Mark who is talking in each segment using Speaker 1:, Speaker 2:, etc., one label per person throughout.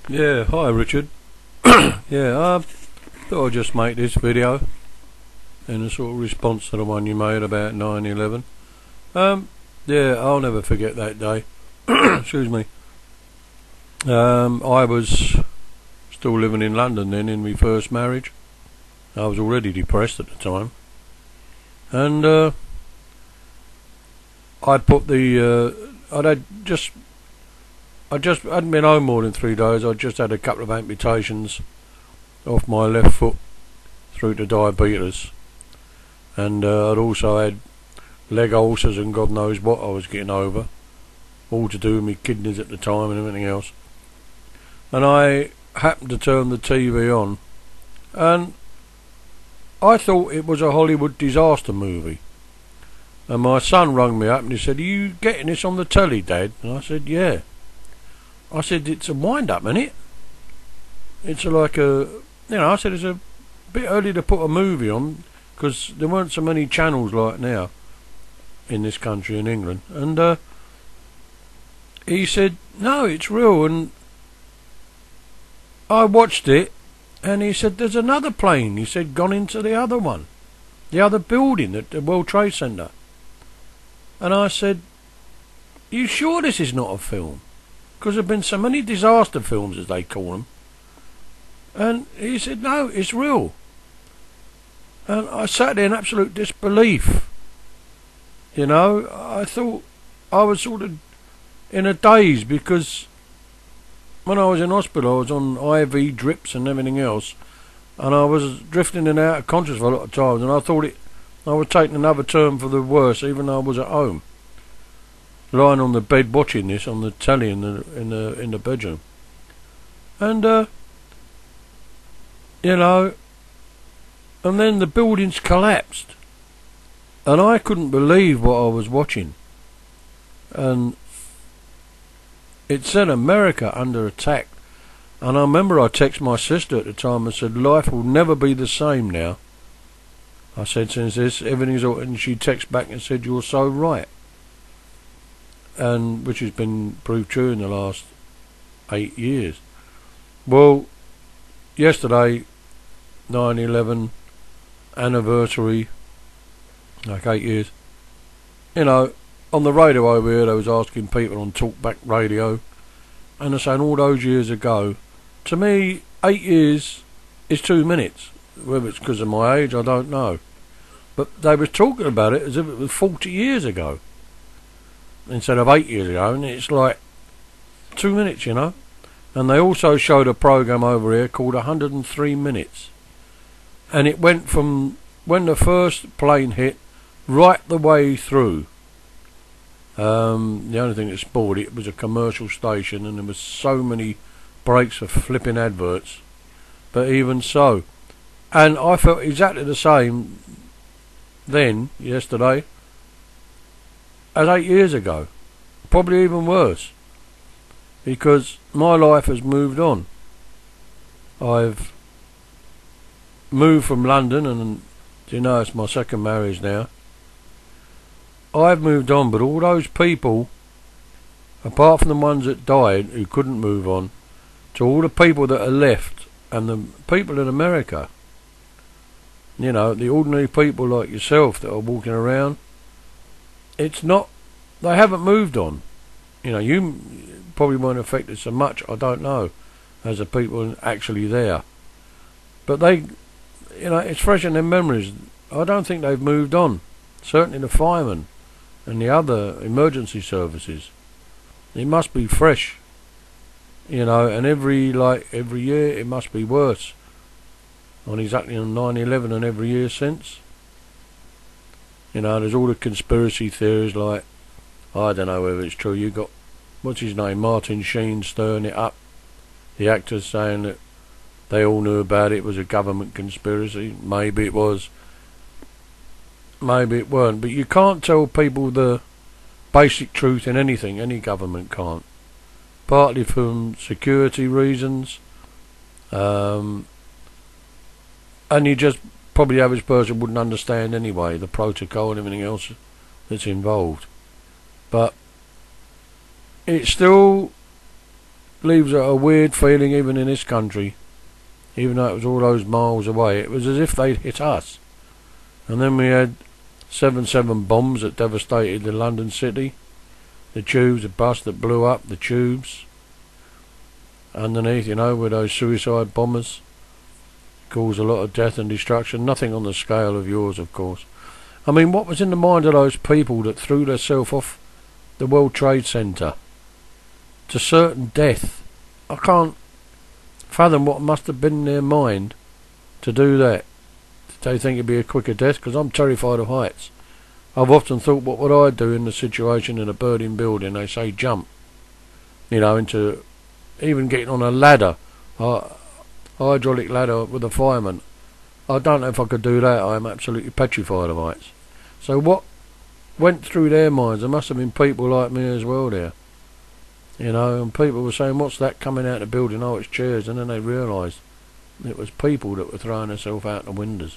Speaker 1: Yeah, hi Richard. Yeah, thought I'd just make this video in a sort of response to the one you made about 9/11. Yeah, I'll never forget that day. Excuse me. I was still living in London then in my first marriage. I was already depressed at the time, and I'd put the I just hadn't been home more than 3 days. I just had a couple of amputations off my left foot through to diabetes, and I'd also had leg ulcers and God knows what I was getting over, all to do with my kidneys at the time and everything else. And I happened to turn the TV on, and I thought it was a Hollywood disaster movie. And my son rang me up and he said, "Are you getting this on the telly, Dad?" And I said, "Yeah." I said, "It's a wind-up, isn't it? It's like I said, it's a bit early to put a movie on, because there weren't so many channels like now in this country, in England." And he said, "No, it's real." And I watched it, and he said, "There's another plane," he said, "gone into the other one, the other building at the World Trade Center." And I said, "You sure this is not a film? Because there have been so many disaster films, as they call them." And he said, "No, it's real." And I sat there in absolute disbelief. I thought I was sort of in a daze, because when I was in hospital I was on IV drips and everything else, and I was drifting in and out of consciousness for a lot of times, and I thought I was taking another turn for the worse, even though I was at home, lying on the bed watching this on the telly in the bedroom. And and then the buildings collapsed, and I couldn't believe what I was watching. And it said America under attack, and I remember I texted my sister at the time and said, "Life will never be the same now." I said, "Since this, everything's all," and she texted back and said, "You're so right." And which has been proved true in the last 8 years. Well, yesterday, 9/11 anniversary, like 8 years. On the radio over here, they was asking people on Talkback Radio, and they're saying all those years ago. To me, 8 years is 2 minutes. Whether it's because of my age, I don't know. But they was talking about it as if it was 40 years ago, instead of 8 years ago, and it's like 2 minutes, And they also showed a program over here called 103 Minutes, and it went from when the first plane hit right the way through. The only thing that spoiled it was a commercial station, and there was so many breaks for flipping adverts, but even so. And I felt exactly the same then, yesterday, as 8 years ago, probably even worse, because my life has moved on. I've moved from London, and it's my second marriage now. I've moved on, but all those people, apart from the ones that died who couldn't move on, to all the people that are left, and the people in America, the ordinary people like yourself that are walking around, they haven't moved on. You probably weren't affected so much, I don't know, as the people actually there. But it's fresh in their memories. I don't think they've moved on. Certainly the firemen and the other emergency services. It must be fresh. And every year it must be worse. On 9/11 and every year since. There's all the conspiracy theories, like, I don't know whether it's true. You got, what's his name, Martin Sheen, stirring it up. The actors saying that they all knew about it. It was a government conspiracy. Maybe it was. Maybe it weren't. But you can't tell people the basic truth in anything. Any government can't. Partly from security reasons. And you just, probably the average person wouldn't understand anyway, the protocol and everything else that's involved. But it's still leaves a weird feeling even in this country. Even though it was all those miles away, it was as if they'd hit us. And then we had 7/7 bombs that devastated the London city. The tubes, the bus that blew up, the tubes. Underneath, you know, with those suicide bombers. Caused a lot of death and destruction. Nothing on the scale of yours, of course. I mean, what was in the mind of those people that threw themselves off the World Trade Center to certain death? I can't fathom what must have been in their mind to do that. Did they think it'd be a quicker death? Because I'm terrified of heights. I've often thought, what would I do in the situation in a burning building? They say jump, you know, into even getting on a ladder, hydraulic ladder with a fireman. I don't know if I could do that. I am absolutely petrified of heights. So what went through their minds? There must have been people like me as well there, you know, and people were saying, what's that coming out of the building? Oh, it's chairs. And then they realised it was people that were throwing themselves out the windows.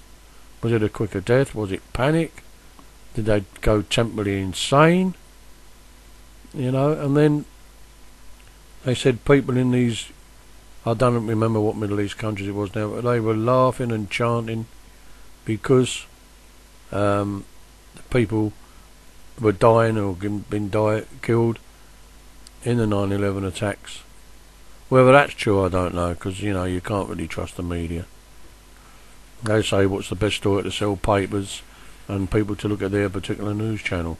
Speaker 1: Was it a quicker death? Was it panic? Did they go temporarily insane? You know, and then they said people in these, I don't remember what Middle East countries it was now, but they were laughing and chanting because the people were dying or been killed in the 9/11 attacks. Whether that's true, I don't know, because, you know, you can't really trust the media. They say what's the best story to sell papers and people to look at their particular news channel,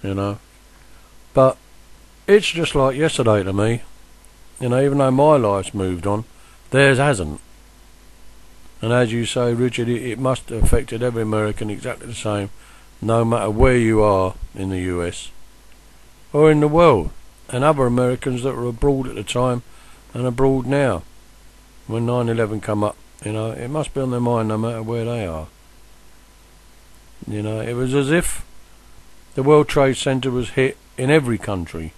Speaker 1: you know. But it's just like yesterday to me, you know, even though my life's moved on, theirs hasn't. And as you say, Richard, it must have affected every American exactly the same, no matter where you are in the US or in the world. And other Americans that were abroad at the time and abroad now, when 9/11 come up, you know, it must be on their mind no matter where they are. You know, it was as if the World Trade Center was hit in every country,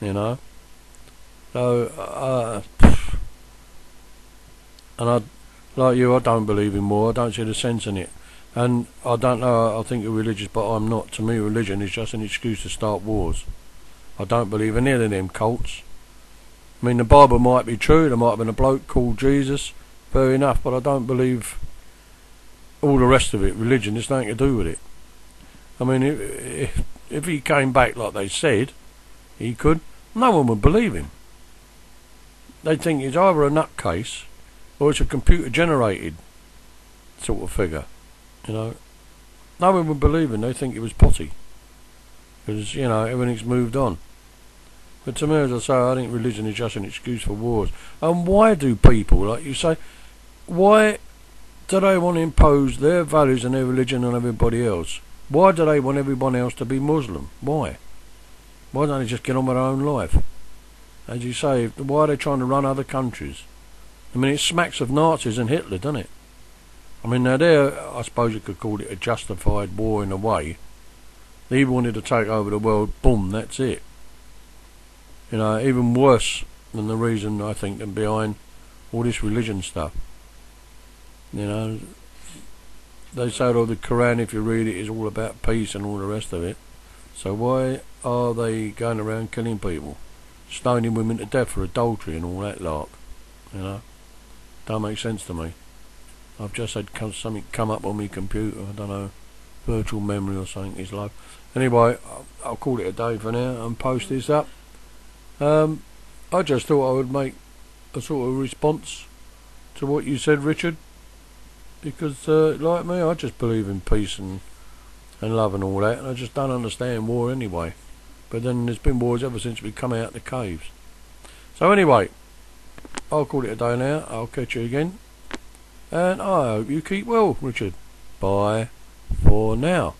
Speaker 1: you know. So, and I, like you, I don't believe in war. I don't see the sense in it. And I don't know, I think you're religious, but I'm not. To me, religion is just an excuse to start wars. I don't believe in any of them cults. I mean, the Bible might be true. There might have been a bloke called Jesus, fair enough, but I don't believe all the rest of it. Religion has nothing to do with it. I mean, if he came back like they said he could, no one would believe him. They'd think he's either a nutcase or it's a computer generated sort of figure, you know. No one would believe him. They think it was potty because, you know, everything's moved on. But to me, as I say, I think religion is just an excuse for wars. And why do people, like you say, why do they want to impose their values and their religion on everybody else? Why do they want everyone else to be Muslim? Why? Why don't they just get on with their own life? As you say, why are they trying to run other countries? I mean, it smacks of Nazis and Hitler, doesn't it? I mean, now there, I suppose you could call it a justified war in a way. They wanted to take over the world, boom, that's it. You know, even worse than the reason, I think, than behind all this religion stuff. You know, they say that the Quran, if you read it, is all about peace and all the rest of it. So why are they going around killing people? Stoning women to death for adultery and all that lark? You know, don't make sense to me. I've just had something come up on my computer, I don't know, virtual memory or something is low. Anyway, I'll call it a day for now and post this up. I just thought I would make a sort of response to what you said, Richard, because like me, I just believe in peace and love and all that, and I just don't understand war anyway. But then there's been wars ever since we come out the caves. So anyway, I'll call it a day now. I'll catch you again, and I hope you keep well, Richard. Bye for now.